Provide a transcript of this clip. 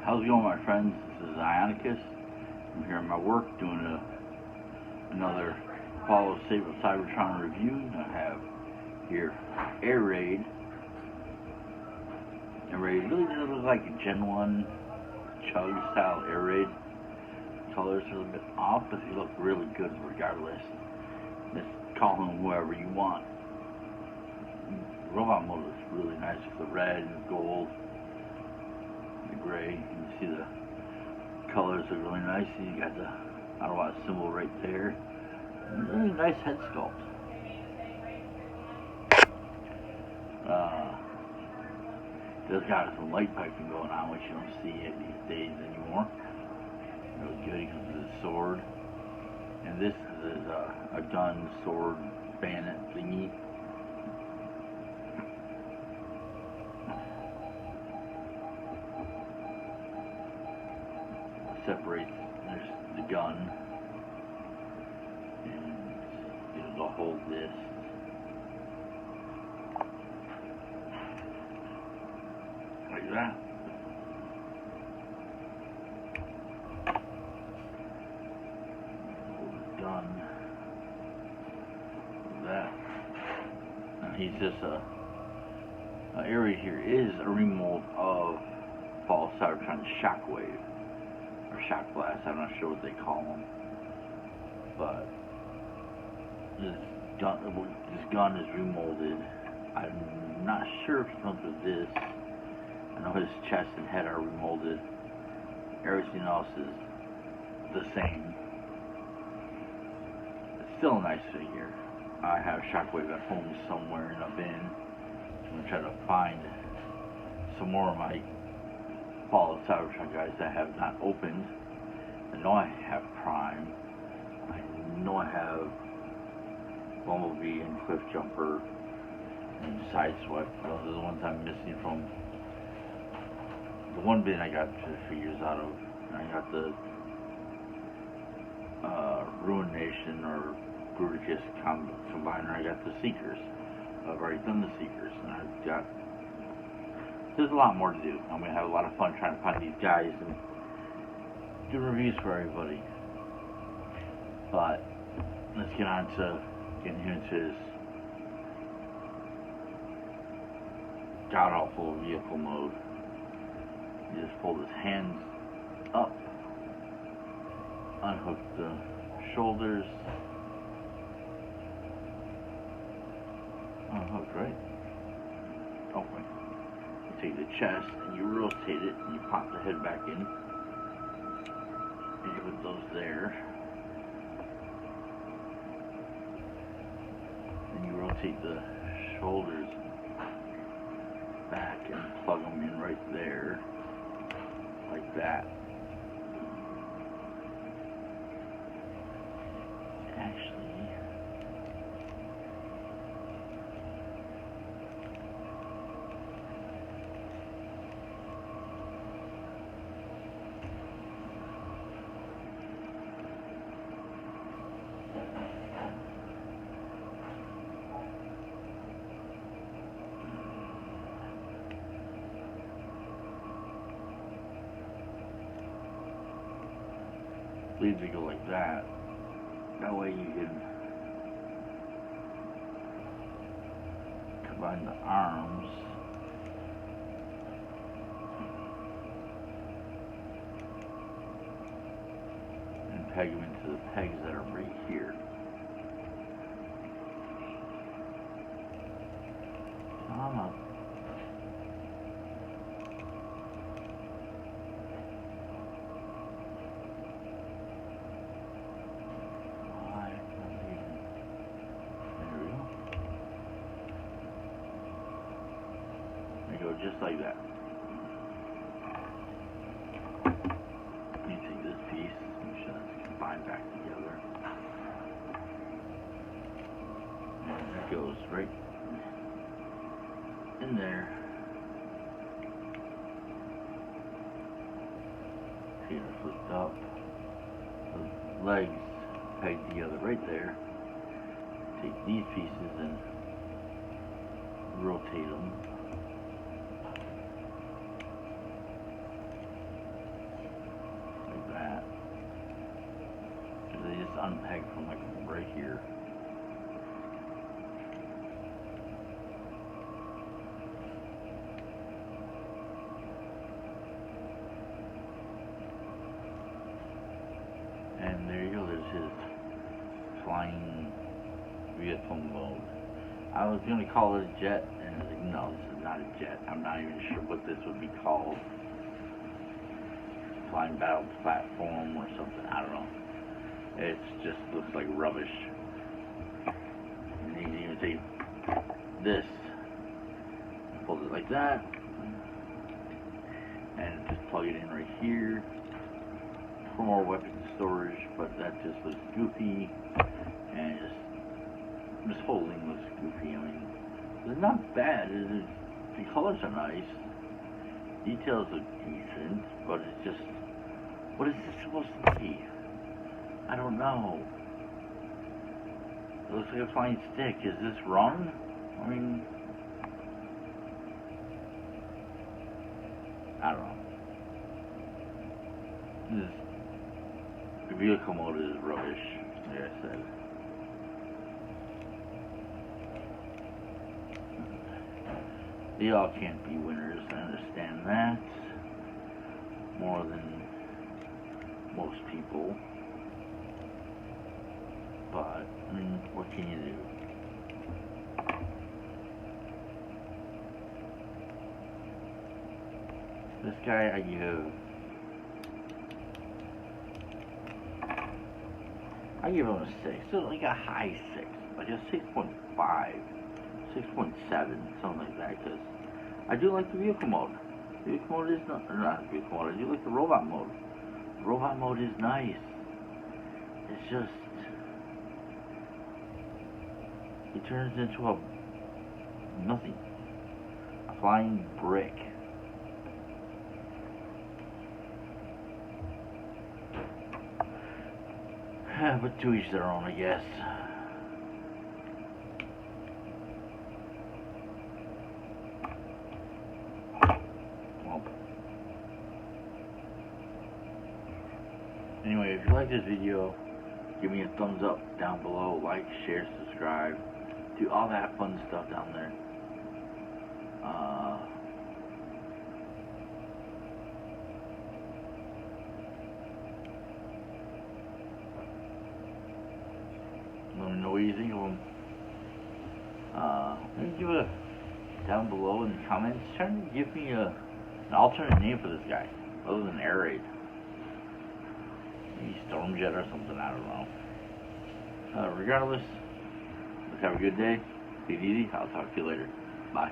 How's it going, my friends? This is Ionacus. I'm here at my work doing another Follow Save a Cybertron review. I have here Air Raid. Air Raid really does look like a Gen 1 Chug style Air Raid. Colors are a little bit off, but they look really good regardless. Just call them whoever you want. The robot mode is really nice with the red and gold. The gray, you can see the colors are really nice. You got the Ionacus symbol right there. Really nice head sculpt. Just got some light piping going on, which you don't see it these days anymore. Really good because of the sword. And this is a gun, sword, bayonet thingy. Separates, there's the gun, and it'll hold this. Like that. Hold the gun. Like that. Now he's just area here is a remold of Fall Cybertron Shockwave. Or shock blast, I'm not sure what they call them, but this gun is remolded. I'm not sure if he comes with this. I know his chest and head are remolded. Everything else is the same. It's still a nice figure. I have Shockwave at home somewhere in a bin. I'm going to try to find some more of my Fall Cybertron guys that I have not opened. I know I have Prime. I know I have Bumblebee and Cliff Jumper and Sideswipe. Those are the ones I'm missing from the one bin I got the figures out of. I got the Ruination or Bruticus Combiner. I got the Seekers. I've already done the Seekers, and I've got. There's a lot more to do. I'm going to have a lot of fun trying to find these guys and do reviews for everybody. But let's get on to getting into his god-awful vehicle mode. You just fold his hands up, unhook the shoulders, unhook, right? Open. Take the chest and you rotate it and you pop the head back in and you put those there and you rotate the shoulders back and plug them in right there like that. Actually, leaves it go like that. That way you can combine the arms and peg them into the pegs that are right here. Go just like that. You take this piece, make sure that's combined back together. And that goes right in there. Feet are flipped up. The legs pegged together right there. Take these pieces and rotate them. unpeg from like right here. And there you go, there's his flying vehicle mode. I was going to call it a jet, and I was like, no, this is not a jet. I'm not even sure what this would be called. Flying battle platform or something, I don't know. It just looks like rubbish. And you can even take this, fold it like that, and just plug it in right here for more weapon storage, but that just looks goofy, and this whole thing looks goofy. I mean, it's not bad. The colors are nice, details look decent, but it's just, what is this supposed to be? I don't know. It looks like a flying stick. Is this wrong? I mean, I don't know. The vehicle mode is rubbish, like I said. They all can't be winners, I understand that. More than most people. But, I mean, what can you do? This guy I give him a 6, so like a high 6, like a 6.5, 6.7, something like that, because I do like the vehicle mode. The vehicle mode is not the vehicle mode, I do like the robot mode. The robot mode is nice. It's just, it turns into a nothing. A flying brick. But to each their own, I guess. Well, anyway, if you like this video, give me a thumbs up down below, like, share, subscribe, do all that fun stuff down there. Let me know what you think of them. Maybe give a down below in the comments. Try to give me an alternate name for this guy, other than Air Raid. Maybe Stormjet or something, I don't know. Regardless, let's have a good day. Take it easy. I'll talk to you later. Bye.